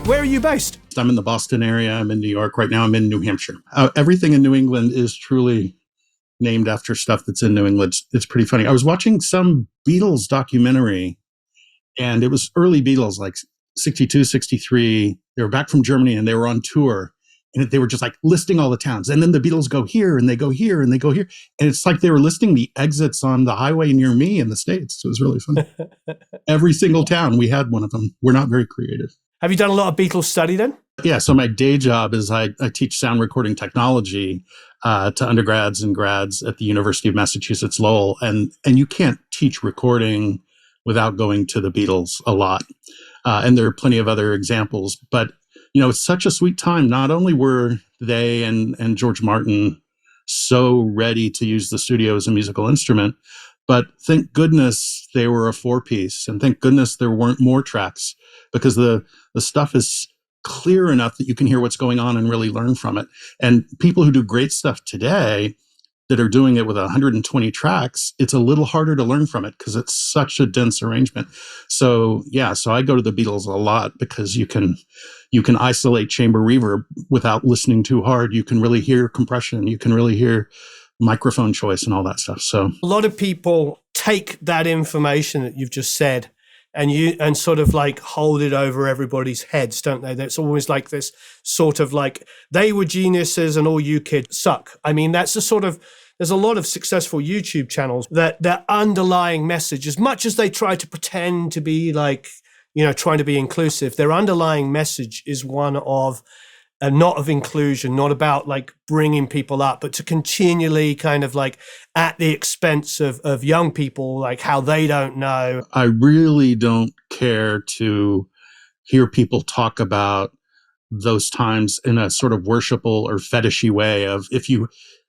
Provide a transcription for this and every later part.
Where are you based? I'm in the Boston area. I'm in New York. Right now I'm in New Hampshire. Everything in New England is truly named after stuff that's in New England. It's pretty funny. I was watching some Beatles documentary, and it was early Beatles, like 62, 63. They were back from Germany and they were on tour. And they were just like listing all the towns. And then the Beatles go here and they go here and they go here. And it's like they were listing the exits on the highway near me in the States. It was really fun. Every single town, we had one of them. We're not very creative. Have you done a lot of Beatles study then? Yeah. So my day job is I teach sound recording technology to undergrads and grads at the University of Massachusetts Lowell. And you can't teach recording without going to the Beatles a lot. And there are plenty of other examples. But it's such a sweet time. Not only were they and George Martin so ready to use the studio as a musical instrument, but thank goodness they were a four-piece, and thank goodness there weren't more tracks, because the stuff is clear enough that you can hear what's going on and really learn from it. And people who do great stuff today that are doing it with 120 tracks, it's a little harder to learn from it because it's such a dense arrangement. So I go to the Beatles a lot because you can isolate chamber reverb without listening too hard. You can really hear compression. You can really hear microphone choice and all that stuff. So a lot of people take that information that you've just said and sort of like hold it over everybody's heads, don't they? That's always like this sort of like, they were geniuses and all you kids suck. I mean, that's the sort of, there's a lot of successful YouTube channels that their underlying message, as much as they try to pretend to be like, trying to be inclusive, their underlying message is one of not of inclusion, not about like bringing people up, but to continually kind of like at the expense of young people, like how they don't know. I really don't care to hear people talk about those times in a sort of worshipful or fetishy way of if you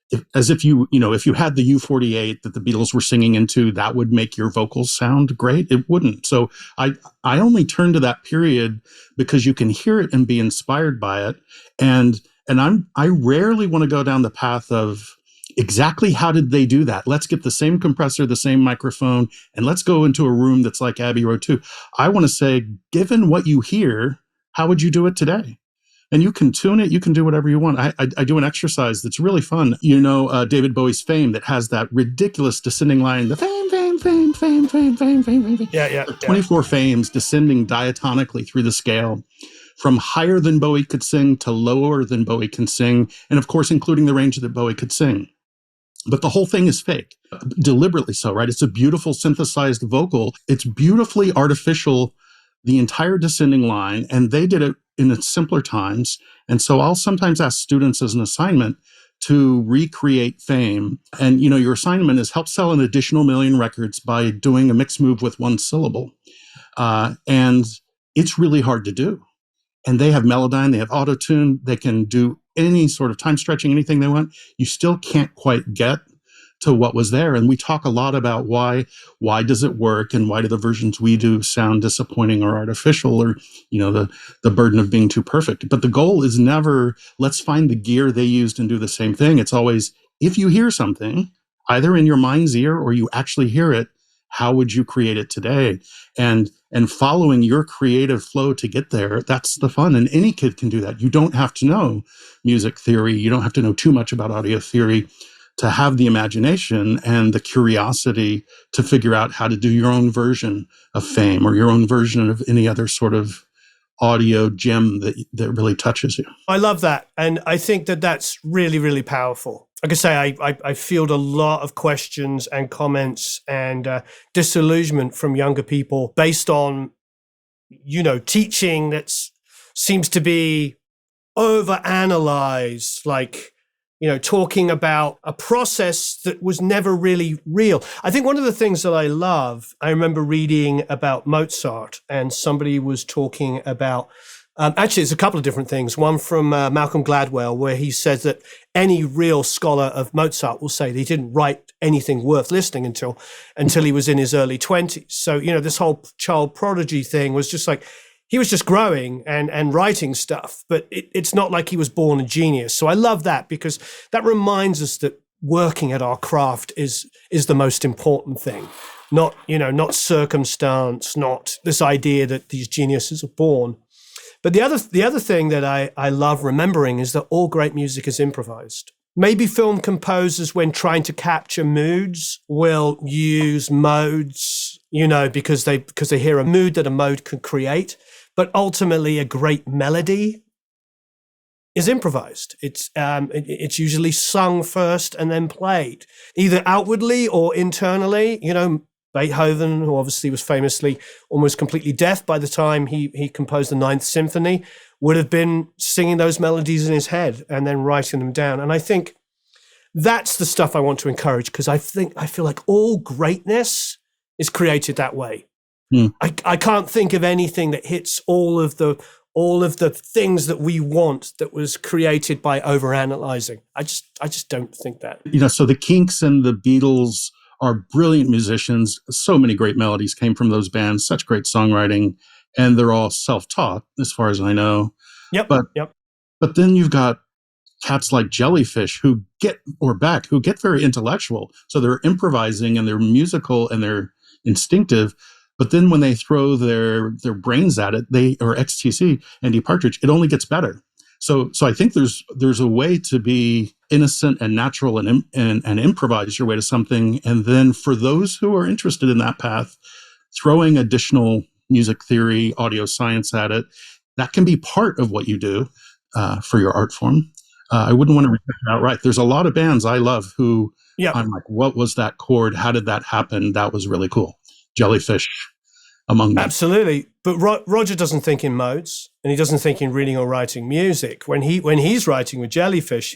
had the U48 that the Beatles were singing into, that would make your vocals sound great. It wouldn't. So I only turn to that period because you can hear it and be inspired by it. And I rarely want to go down the path of exactly how did they do that? Let's get the same compressor, the same microphone, and let's go into a room that's like Abbey Road 2. I want to say, given what you hear, how would you do it today? And you can tune it. You can do whatever you want. I do an exercise that's really fun. David Bowie's Fame, that has that ridiculous descending line, the fame, fame, fame, fame, fame, fame, fame, fame. Yeah. 24 fames descending diatonically through the scale, from higher than Bowie could sing to lower than Bowie can sing, and of course, including the range that Bowie could sing. But the whole thing is fake, deliberately so, right? It's a beautiful synthesized vocal. It's beautifully artificial, the entire descending line, and they did it in its simpler times. And so I'll sometimes ask students as an assignment to recreate Fame. And, your assignment is help sell an additional 1 million records by doing a mix move with one syllable. And it's really hard to do. And they have Melodyne, they have auto-tune, they can do any sort of time stretching, anything they want. You still can't quite get to what was there. And we talk a lot about why does it work, and why do the versions we do sound disappointing or artificial, or, the burden of being too perfect. But the goal is never, let's find the gear they used and do the same thing. It's always, if you hear something, either in your mind's ear or you actually hear it, how would you create it today? And following your creative flow to get there, that's the fun. And any kid can do that. You don't have to know music theory. You don't have to know too much about audio theory to have the imagination and the curiosity to figure out how to do your own version of Fame or your own version of any other sort of audio gem that really touches you. I love that. And I think that that's really, really powerful. Like I say, I field a lot of questions and comments and disillusionment from younger people based on, teaching that seems to be overanalyzed, like, talking about a process that was never really real. I think one of the things that I love, I remember reading about Mozart, and somebody was talking about, actually it's a couple of different things. One from Malcolm Gladwell, where he says that any real scholar of Mozart will say that he didn't write anything worth listening until he was in his early 20s. So, this whole child prodigy thing was just like, he was just growing and writing stuff, but it's not like he was born a genius. So I love that, because that reminds us that working at our craft is the most important thing. Not circumstance, not this idea that these geniuses are born. But the other thing that I love remembering is that all great music is improvised. Maybe film composers, when trying to capture moods, will use modes, because they hear a mood that a mode can create. But ultimately, a great melody is improvised. It's usually sung first and then played, either outwardly or internally. Beethoven, who obviously was famously almost completely deaf by the time he composed the Ninth Symphony, would have been singing those melodies in his head and then writing them down. And I think that's the stuff I want to encourage, because I feel like all greatness is created that way. I can't think of anything that hits all of the things that we want that was created by overanalyzing. I just don't think that. So the Kinks and the Beatles are brilliant musicians. So many great melodies came from those bands, such great songwriting, and they're all self-taught as far as I know. Yep. But then you've got cats like Jellyfish who get very intellectual. So they're improvising and they're musical and they're instinctive. But then when they throw their brains at it, or XTC, Andy Partridge, it only gets better. So I think there's a way to be innocent and natural and improvise your way to something. And then for those who are interested in that path, throwing additional music theory, audio science at it, that can be part of what you do for your art form. I wouldn't want to reject it outright. There's a lot of bands I love who I'm like, what was that chord? How did that happen? That was really cool. Jellyfish among them. Absolutely. But Roger doesn't think in modes, and he doesn't think in reading or writing music. When he's writing with Jellyfish,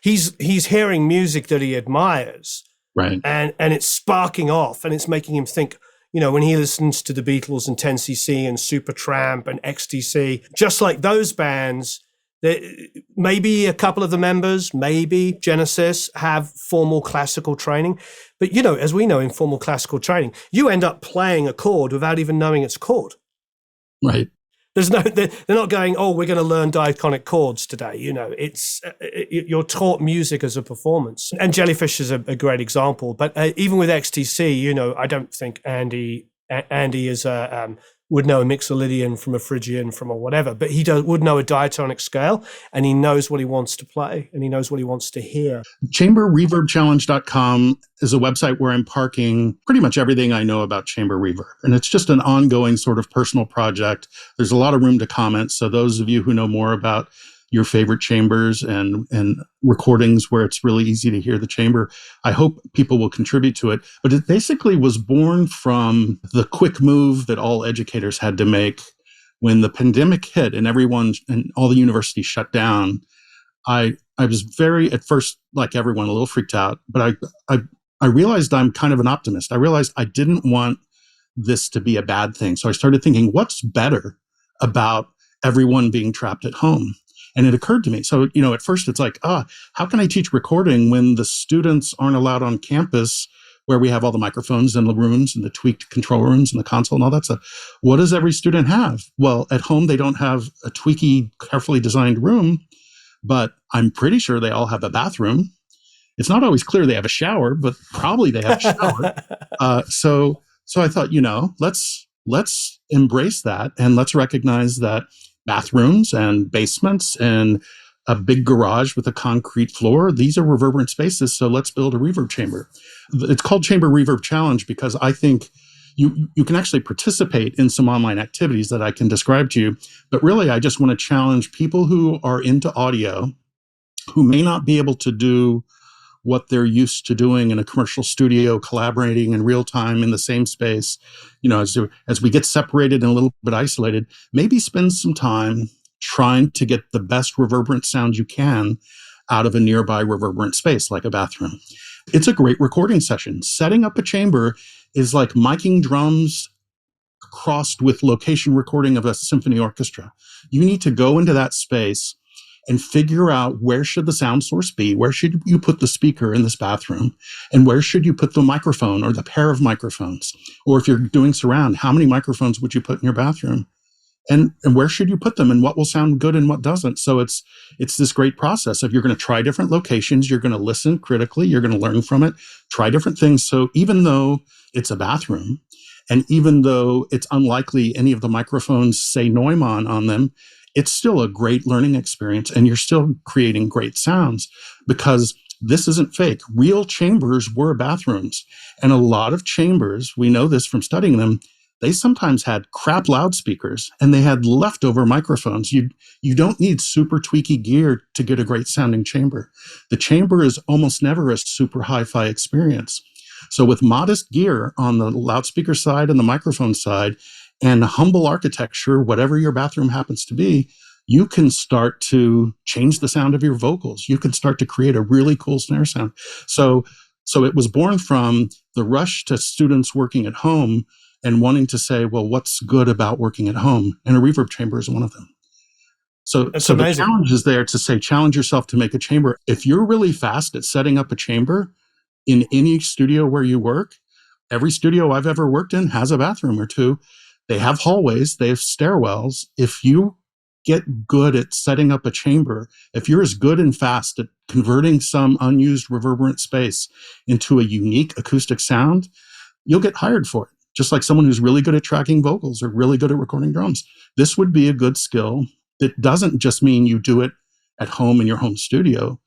he's hearing music that he admires. Right. And it's sparking off, and it's making him think, when he listens to the Beatles and 10cc and Supertramp and XTC, just like those bands, maybe a couple of the members, maybe Genesis, have formal classical training. But, as we know in formal classical training, you end up playing a chord without even knowing it's a chord. Right. They're not going, oh, we're going to learn diachronic chords today. You're taught music as a performance. And Jellyfish is a great example. But even with XTC, I don't think Andy is would know a Mixolydian from a Phrygian from a whatever, but he would know a diatonic scale, and he knows what he wants to play, and he knows what he wants to hear. ChamberReverbChallenge.com is a website where I'm parking pretty much everything I know about chamber reverb. And it's just an ongoing sort of personal project. There's a lot of room to comment. So those of you who know more about your favorite chambers and recordings where it's really easy to hear the chamber, I hope people will contribute to it. But it basically was born from the quick move that all educators had to make when the pandemic hit and everyone and all the universities shut down. I was very, at first, like everyone, a little freaked out, but I realized I'm kind of an optimist. I realized I didn't want this to be a bad thing. So I started thinking, what's better about everyone being trapped at home? And it occurred to me. So, at first it's like, how can I teach recording when the students aren't allowed on campus where we have all the microphones and the rooms and the tweaked control rooms and the console and all that stuff? What does every student have? Well, at home, they don't have a tweaky, carefully designed room, but I'm pretty sure they all have a bathroom. It's not always clear they have a shower, but probably they have a shower. So I thought, let's embrace that, and let's recognize that bathrooms and basements and a big garage with a concrete floor, these are reverberant spaces. So let's build a reverb chamber. It's called Chamber Reverb Challenge because I think you can actually participate in some online activities that I can describe to you. But really, I just want to challenge people who are into audio, who may not be able to do what they're used to doing in a commercial studio, collaborating in real time in the same space. As we get separated and a little bit isolated, maybe spend some time trying to get the best reverberant sound you can out of a nearby reverberant space, like a bathroom. It's a great recording session. Setting up a chamber is like miking drums crossed with location recording of a symphony orchestra. You need to go into that space and figure out, where should the sound source be? Where should you put the speaker in this bathroom? And where should you put the microphone or the pair of microphones? Or if you're doing surround, how many microphones would you put in your bathroom? And where should you put them, and what will sound good and what doesn't? So it's this great process of, you're going to try different locations, you're going to listen critically, you're going to learn from it, try different things. So even though it's a bathroom, and even though it's unlikely any of the microphones say Neumann on them, it's still a great learning experience and you're still creating great sounds because this isn't fake. Real chambers were bathrooms. And a lot of chambers, we know this from studying them, they sometimes had crap loudspeakers and they had leftover microphones. You don't need super tweaky gear to get a great sounding chamber. The chamber is almost never a super hi-fi experience. So with modest gear on the loudspeaker side and the microphone side and humble architecture, whatever your bathroom happens to be, you can start to change the sound of your vocals. You can start to create a really cool snare sound. So it was born from the rush to students working at home and wanting to say, well, what's good about working at home? And a reverb chamber is one of them. So the challenge is there to say, challenge yourself to make a chamber. If you're really fast at setting up a chamber in any studio where you work, every studio I've ever worked in has a bathroom or two. They have hallways, they have stairwells. If you get good at setting up a chamber, if you're as good and fast at converting some unused reverberant space into a unique acoustic sound, you'll get hired for it. Just like someone who's really good at tracking vocals or really good at recording drums. This would be a good skill that doesn't just mean you do it at home in your home studio.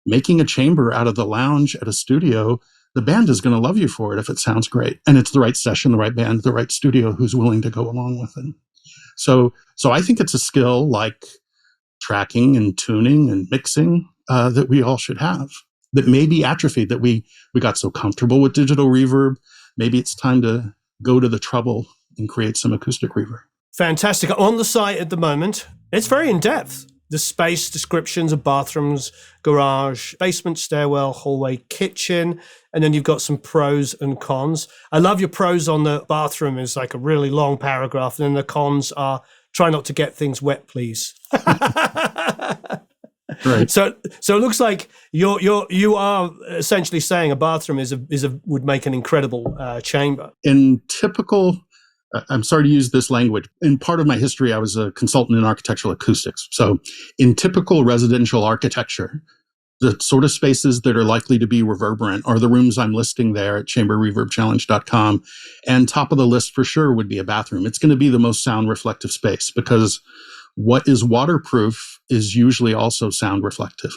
Making a chamber out of the lounge at a studio, the band is going to love you for it if it sounds great. And it's the right session, the right band, the right studio who's willing to go along with it. So I think it's a skill like tracking and tuning and mixing that we all should have, that may be atrophied, that we got so comfortable with digital reverb. Maybe it's time to go to the trouble and create some acoustic reverb. Fantastic. On the site at the moment, it's very in-depth. The space descriptions of bathrooms, garage, basement, stairwell, hallway, kitchen, and then you've got some pros and cons. I love your pros on the bathroom is like a really long paragraph, and then the cons are try not to get things wet, please. Right. So it looks like you are essentially saying a bathroom would make an incredible chamber. In typical, I'm sorry to use this language. In part of my history, I was a consultant in architectural acoustics. So in typical residential architecture, the sort of spaces that are likely to be reverberant are the rooms I'm listing there at chamberreverbchallenge.com. And top of the list for sure would be a bathroom. It's going to be the most sound reflective space because what is waterproof is usually also sound reflective.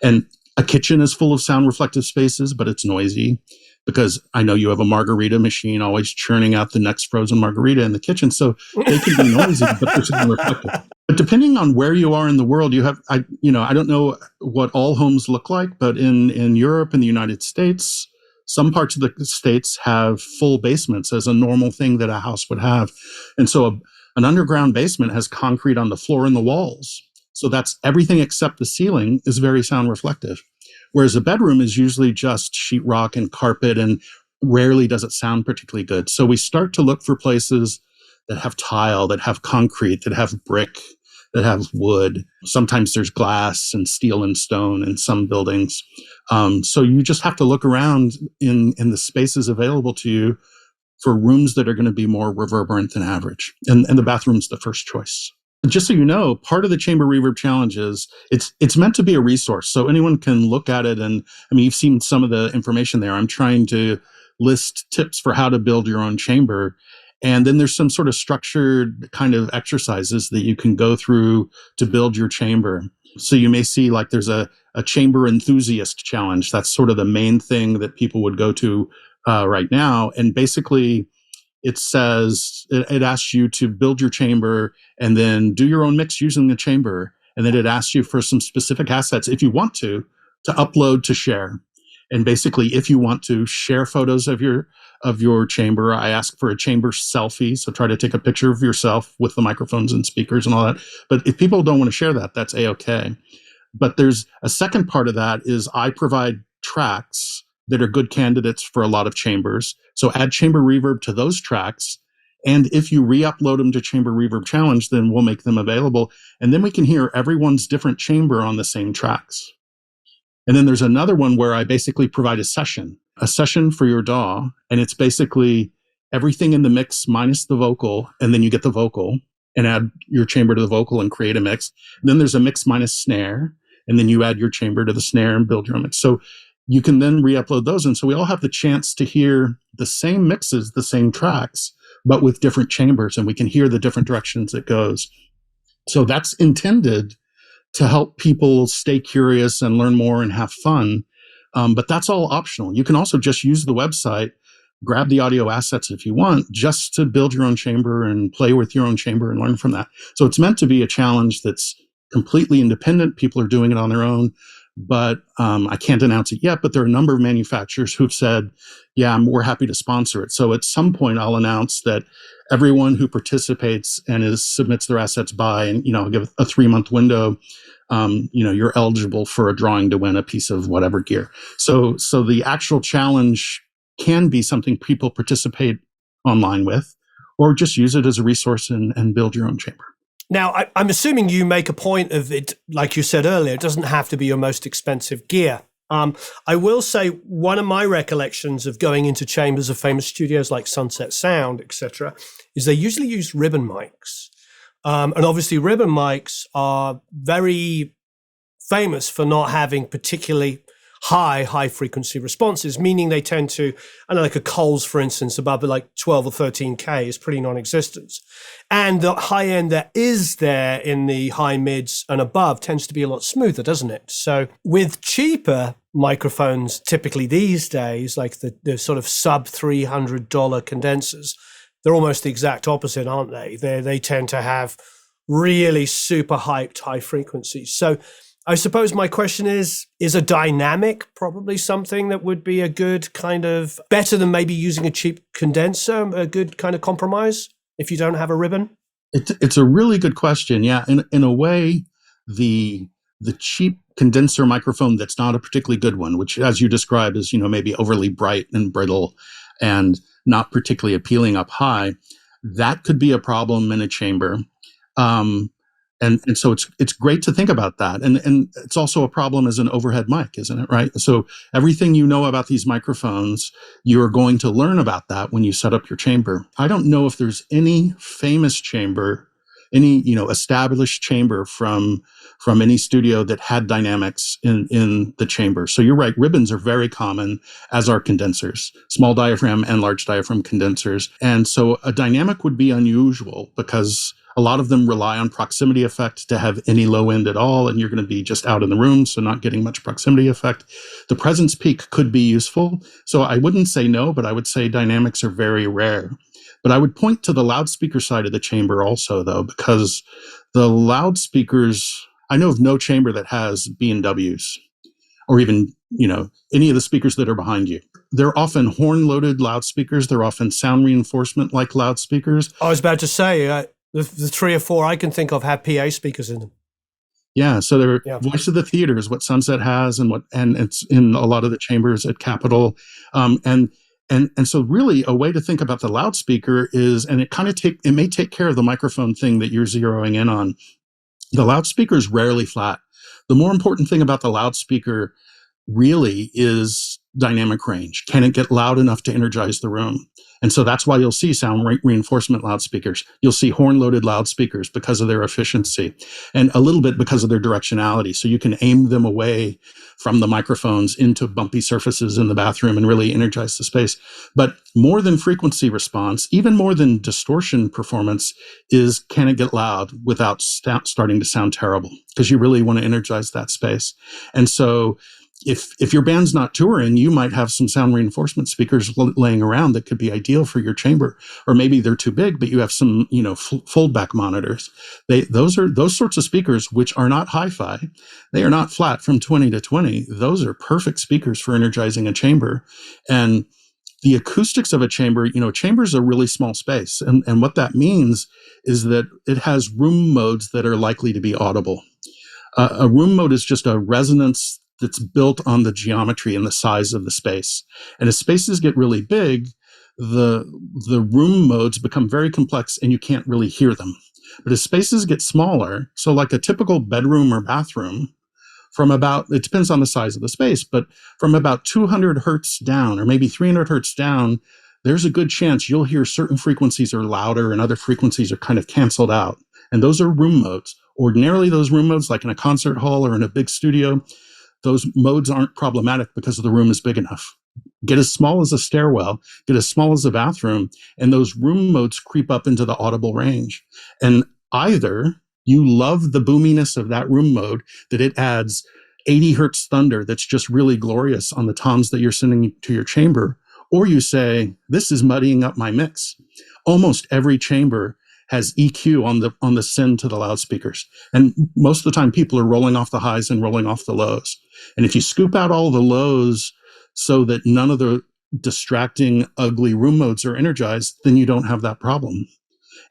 And a kitchen is full of sound reflective spaces, but it's noisy because I know you have a margarita machine always churning out the next frozen margarita in the kitchen. So they can be noisy, but they're sound reflective. But depending on where you are in the world, you have, I don't know what all homes look like, but in Europe and the United States, some parts of the states have full basements as a normal thing that a house would have. And so an underground basement has concrete on the floor and the walls. So that's everything except the ceiling is very sound reflective. Whereas a bedroom is usually just sheetrock and carpet and rarely does it sound particularly good. So we start to look for places that have tile, that have concrete, that have brick, that have wood. Sometimes there's glass and steel and stone in some buildings. So you just have to look around in the spaces available to you for rooms that are going to be more reverberant than average. And the bathroom's the first choice. Just so you know, part of the Chamber Reverb Challenge is it's meant to be a resource. So anyone can look at it. And I mean, you've seen some of the information there. I'm trying to list tips for how to build your own chamber. And then there's some sort of structured kind of exercises that you can go through to build your chamber. So you may see like there's a chamber enthusiast challenge. That's sort of the main thing that people would go to right now. And basically it says, it asks you to build your chamber and then do your own mix using the chamber. And then it asks you for some specific assets, if you want to upload to share. And basically, if you want to share photos of your chamber, I ask for a chamber selfie. So try to take a picture of yourself with the microphones and speakers and all that. But if people don't want to share that, that's A-okay. But there's a second part of that is I provide tracks that are good candidates for a lot of chambers. So add chamber reverb to those tracks. And if you re-upload them to Chamber Reverb Challenge, then we'll make them available. And then we can hear everyone's different chamber on the same tracks. And then there's another one where I basically provide a session for your DAW. And it's basically everything in the mix minus the vocal. And then you get the vocal and add your chamber to the vocal and create a mix. And then there's a mix minus snare. And then you add your chamber to the snare and build your own mix. So you can then re-upload those. And so we all have the chance to hear the same mixes, the same tracks, but with different chambers. And we can hear the different directions it goes. So that's intended to help people stay curious and learn more and have fun. But that's all optional. You can also just use the website, grab the audio assets if you want, just to build your own chamber and play with your own chamber and learn from that. So it's meant to be a challenge that's completely independent. People are doing it on their own, but I can't announce it yet. But there are a number of manufacturers who've said, yeah, we're happy to sponsor it. So at some point, I'll announce that everyone who participates and submits their assets by, and I'll give a 3-month window. You're eligible for a drawing to win a piece of whatever gear. So the actual challenge can be something people participate online with, or just use it as a resource and build your own chamber. Now, I'm assuming you make a point of it, like you said earlier, it doesn't have to be your most expensive gear. I will say one of my recollections of going into chambers of famous studios like Sunset Sound, etc., is they usually use ribbon mics. And obviously ribbon mics are very famous for not having particularly high frequency responses, meaning they tend to, I don't know, like a Coles, for instance, above like 12 or 13K is pretty non-existent. And the high end that is there in the high mids and above tends to be a lot smoother, doesn't it? So with cheaper microphones, typically these days, like the sort of sub $300 condensers, they're almost the exact opposite, aren't they? They tend to have really super hyped high frequencies. So I suppose my question is a dynamic probably something that would be a good kind of, better than maybe using a cheap condenser, a good kind of compromise if you don't have a ribbon? It's a really good question. Yeah, in a way, the cheap condenser microphone that's not a particularly good one, which as you described is, maybe overly bright and brittle and not particularly appealing up high, that could be a problem in a chamber. And so it's great to think about that. And it's also a problem as an overhead mic, isn't it? Right. So everything you know about these microphones, you're going to learn about that when you set up your chamber. I don't know if there's any famous chamber, any, established chamber from any studio that had dynamics in the chamber. So you're right. Ribbons are very common, as are condensers, small diaphragm and large diaphragm condensers. And so a dynamic would be unusual because a lot of them rely on proximity effect to have any low end at all, and you're going to be just out in the room, so not getting much proximity effect. The presence peak could be useful. So I wouldn't say no, but I would say dynamics are very rare. But I would point to the loudspeaker side of the chamber also, though, because the loudspeakers, I know of no chamber that has B&Ws or even, any of the speakers that are behind you. They're often horn-loaded loudspeakers. They're often sound reinforcement-like loudspeakers. I was about to say, the 3 or 4 I can think of have PA speakers in them. Yeah, so they're voice of the theater is what Sunset has, and it's in a lot of the chambers at Capitol, and so really a way to think about the loudspeaker is, and it may take care of the microphone thing that you're zeroing in on. The loudspeaker is rarely flat. The more important thing about the loudspeaker really is dynamic range. Can it get loud enough to energize the room? And so that's why you'll see sound reinforcement loudspeakers. You'll see horn-loaded loudspeakers because of their efficiency and a little bit because of their directionality. So you can aim them away from the microphones into bumpy surfaces in the bathroom and really energize the space. But more than frequency response, even more than distortion performance, is can it get loud without starting to sound terrible? Because you really want to energize that space. And so if your band's not touring, you might have some sound reinforcement speakers laying around that could be ideal for your chamber, or maybe they're too big, but you have some, fold back monitors. Those sorts of speakers, which are not hi-fi, they are not flat from 20 to 20. Those are perfect speakers for energizing a chamber. And the acoustics of a chamber, chamber's a really small space. And what that means is that it has room modes that are likely to be audible. A room mode is just a resonance that's built on the geometry and the size of the space. And as spaces get really big, the room modes become very complex and you can't really hear them. But as spaces get smaller, so like a typical bedroom or bathroom, it depends on the size of the space, but from about 200 hertz down, or maybe 300 hertz down, there's a good chance you'll hear certain frequencies are louder and other frequencies are kind of canceled out. And those are room modes. Ordinarily, those room modes, like in a concert hall or in a big studio, those modes aren't problematic because the room is big enough. Get as small as a stairwell, get as small as a bathroom, and those room modes creep up into the audible range. And either You love the boominess of that room mode, that it adds 80 hertz thunder that's just really glorious on the toms that you're sending to your chamber. Or you say, this is muddying up my mix. Almost every chamber has EQ on the send to the loudspeakers. And most of the time people are rolling off the highs and rolling off the lows. And if you scoop out all the lows so that none of the distracting, ugly room modes are energized, then you don't have that problem.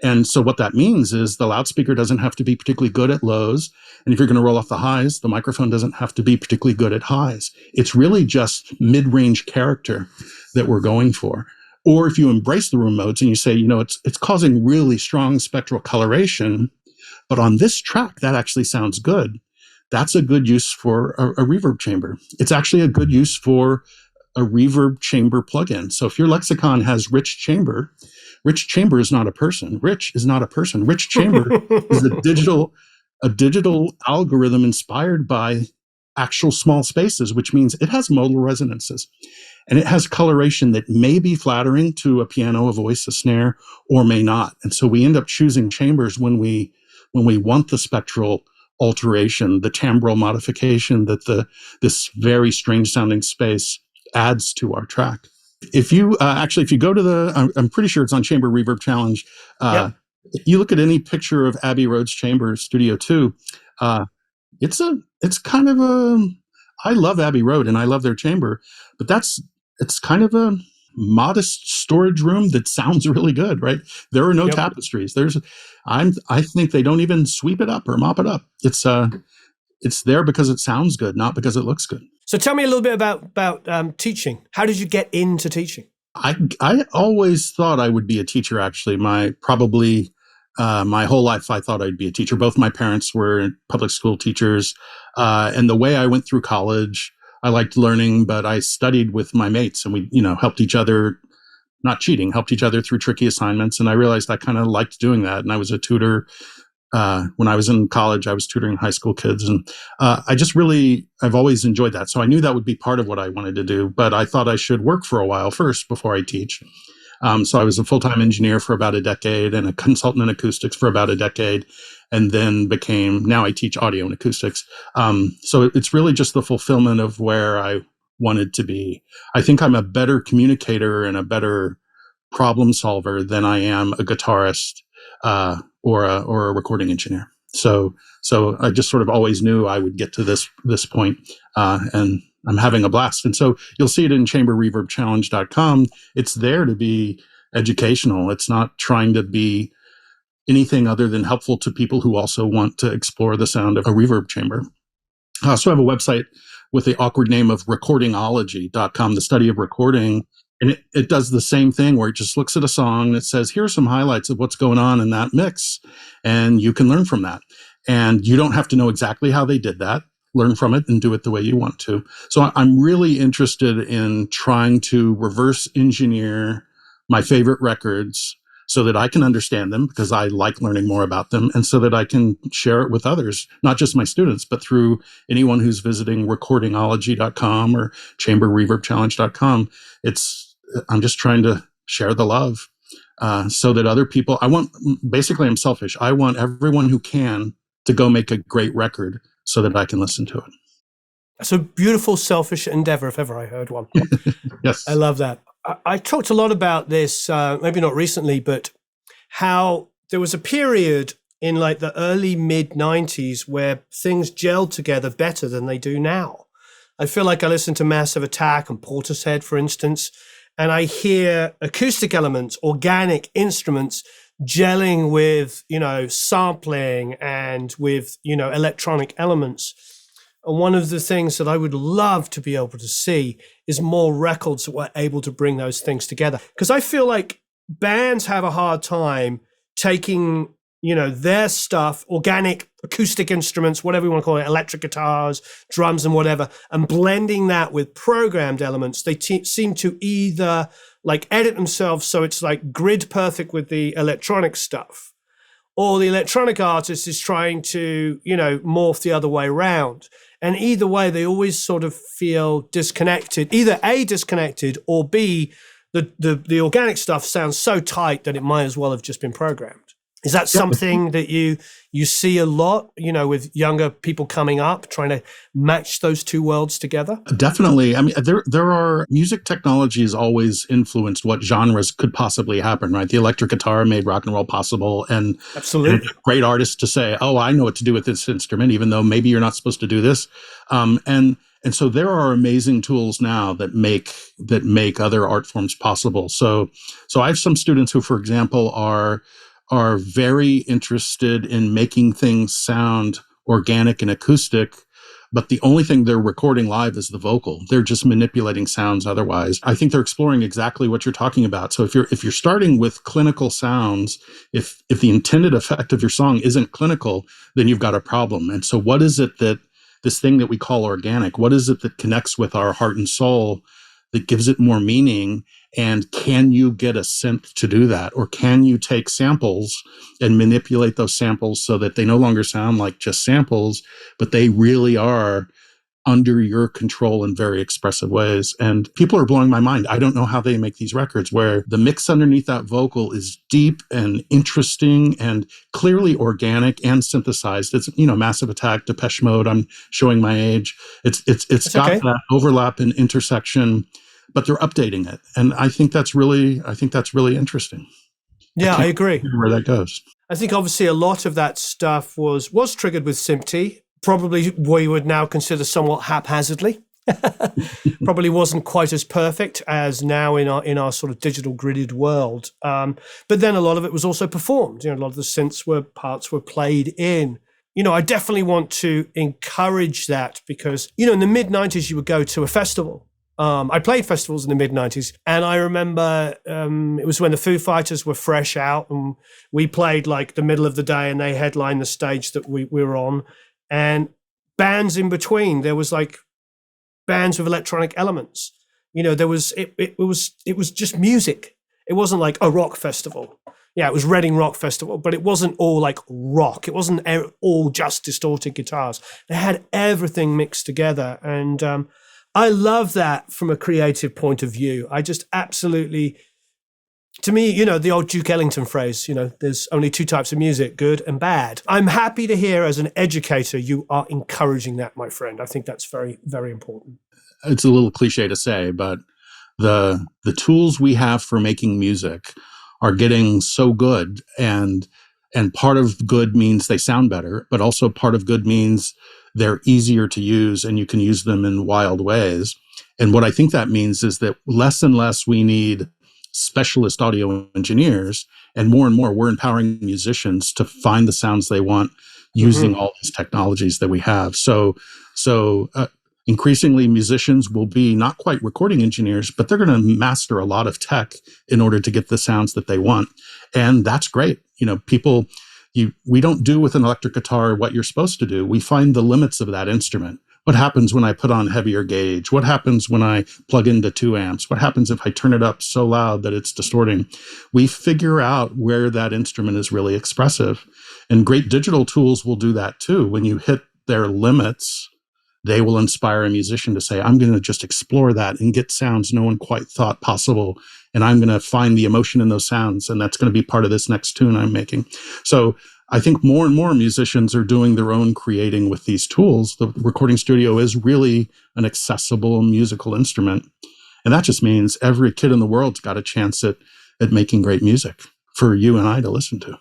And so what that means is the loudspeaker doesn't have to be particularly good at lows. And if you're going to roll off the highs, the microphone doesn't have to be particularly good at highs. It's really just mid-range character that we're going for. Or if you embrace the room modes and you say, it's causing really strong spectral coloration, but on this track, that actually sounds good. That's a good use for a reverb chamber. It's actually a good use for a reverb chamber plugin. So if your lexicon has rich chamber is not a person. Rich is not a person. Rich chamber is a digital algorithm inspired by actual small spaces, which means it has modal resonances. And it has coloration that may be flattering to a piano, a voice, a snare, or may not. And so we end up choosing chambers when we want the spectral alteration, the timbral modification that this very strange sounding space adds to our track. If you go to I'm pretty sure it's on Chamber Reverb Challenge. Yep. You look at any picture of Abbey Road's Chamber Studio 2. It's kind of I love Abbey Road and I love their chamber, but it's kind of a modest storage room that sounds really good, right? There are no tapestries. I think they don't even sweep it up or mop it up. It's there because it sounds good, not because it looks good. So tell me a little bit about teaching. How did you get into teaching? I always thought I would be a teacher, actually. My whole life, I thought I'd be a teacher. Both my parents were public school teachers. And the way I went through college, I liked learning, but I studied with my mates and we, helped each other, not cheating, helped each other through tricky assignments. And I realized I kind of liked doing that. And I was a tutor. When I was in college, I was tutoring high school kids. And I've always enjoyed that. So I knew that would be part of what I wanted to do, but I thought I should work for a while first before I teach. So I was a full-time engineer for about a decade and a consultant in acoustics for about a decade, and then now I teach audio and acoustics. So it's really just the fulfillment of where I wanted to be. I think I'm a better communicator and a better problem solver than I am a guitarist or a recording engineer. So I just sort of always knew I would get to this point, and I'm having a blast. And so you'll see it in chamberreverbchallenge.com. It's there to be educational. It's not trying to be anything other than helpful to people who also want to explore the sound of a reverb chamber. I also have a website with the awkward name of recordingology.com, the study of recording. And it does the same thing where it just looks at a song and it says, here are some highlights of what's going on in that mix. And you can learn from that. And you don't have to know exactly how they did that. Learn from it and do it the way you want to. So I'm really interested in trying to reverse engineer my favorite records so that I can understand them because I like learning more about them, and so that I can share it with others, not just my students, but through anyone who's visiting recordingology.com or chamberreverbchallenge.com. I'm just trying to share the love so that other people, I'm selfish. I want everyone who can to go make a great record so that I can listen to it. It's a beautiful, selfish endeavor, if ever I heard one. Yes. I love that. I talked a lot about this, maybe not recently, but how there was a period in like the early mid-90s where things gelled together better than they do now. I feel like I listen to Massive Attack and Portishead, for instance, and I hear acoustic elements, organic instruments gelling with, sampling and with, electronic elements. And one of the things that I would love to be able to see is more records that were able to bring those things together. Because I feel like bands have a hard time taking, their stuff, organic acoustic instruments, whatever you want to call it, electric guitars, drums and whatever, and blending that with programmed elements. They seem to either like edit themselves so it's like grid perfect with the electronic stuff, or the electronic artist is trying to, morph the other way around. And either way, they always sort of feel disconnected, either A, disconnected, or B, the organic stuff sounds so tight that it might as well have just been programmed. Is that Yeah, something that you see a lot, with younger people coming up, trying to match those two worlds together? definitely. I mean, there are music technologies always influenced what genres could possibly happen, right? The electric guitar made rock and roll possible, and Absolutely. great artists to say, "Oh, I know what to do with this instrument," even though maybe you're not supposed to do this. And so there are amazing tools now that make other art forms possible. So I have some students who, for example, are very interested in making things sound organic and acoustic, but the only thing they're recording live is the vocal. They're just manipulating sounds otherwise. I think they're exploring exactly what you're talking about. So if you're starting with clinical sounds, if the intended effect of your song isn't clinical, then you've got a problem. And so what is it that this thing that we call organic, what is it that connects with our heart and soul, that gives it more meaning? And can you get a synth to do that? Or can you take samples and manipulate those samples so that they no longer sound like just samples, but they really are under your control in very expressive ways? And people are blowing my mind. I don't know how they make these records where the mix underneath that vocal is deep and interesting and clearly organic and synthesized. It's, Massive Attack, Depeche Mode. I'm showing my age. It's That's got okay. that overlap and intersection, but they're updating it. And I think that's really interesting. Yeah, I agree. See where that goes. I think obviously a lot of that stuff was triggered with SMPTE, probably we would now consider somewhat haphazardly. Probably wasn't quite as perfect as now in our sort of digital gridded world. But then a lot of it was also performed. A lot of the parts were played in. I definitely want to encourage that because, in the mid-90s, you would go to a festival. I played festivals in the mid-90s, and I remember it was when the Foo Fighters were fresh out, and we played like the middle of the day, and they headlined the stage that we were on, and bands in between. There was like bands with electronic elements. There was it was just music. It wasn't like a rock festival. Yeah, it was Reading Rock Festival, but it wasn't all like rock. It wasn't all just distorted guitars. They had everything mixed together, and I love that from a creative point of view. I just absolutely, to me, the old Duke Ellington phrase, there's only two types of music, good and bad. I'm happy to hear as an educator, you are encouraging that, my friend. I think that's very, very important. It's a little cliche to say, but the tools we have for making music are getting so good, and part of good means they sound better, but also part of good means they're easier to use and you can use them in wild ways. And what I think that means is that less and less we need specialist audio engineers, and more we're empowering musicians to find the sounds they want using all these technologies that we have. So increasingly musicians will be not quite recording engineers, but they're going to master a lot of tech in order to get the sounds that they want. And that's great. We don't do with an electric guitar what you're supposed to do. We find the limits of that instrument. What happens when I put on heavier gauge? What happens when I plug into 2 amps? What happens if I turn it up so loud that it's distorting? We figure out where that instrument is really expressive. And great digital tools will do that too. When you hit their limits, they will inspire a musician to say, I'm going to just explore that and get sounds no one quite thought possible. And I'm going to find the emotion in those sounds. And that's going to be part of this next tune I'm making. So I think more and more musicians are doing their own creating with these tools. The recording studio is really an accessible musical instrument. And that just means every kid in the world's got a chance at making great music for you and I to listen to.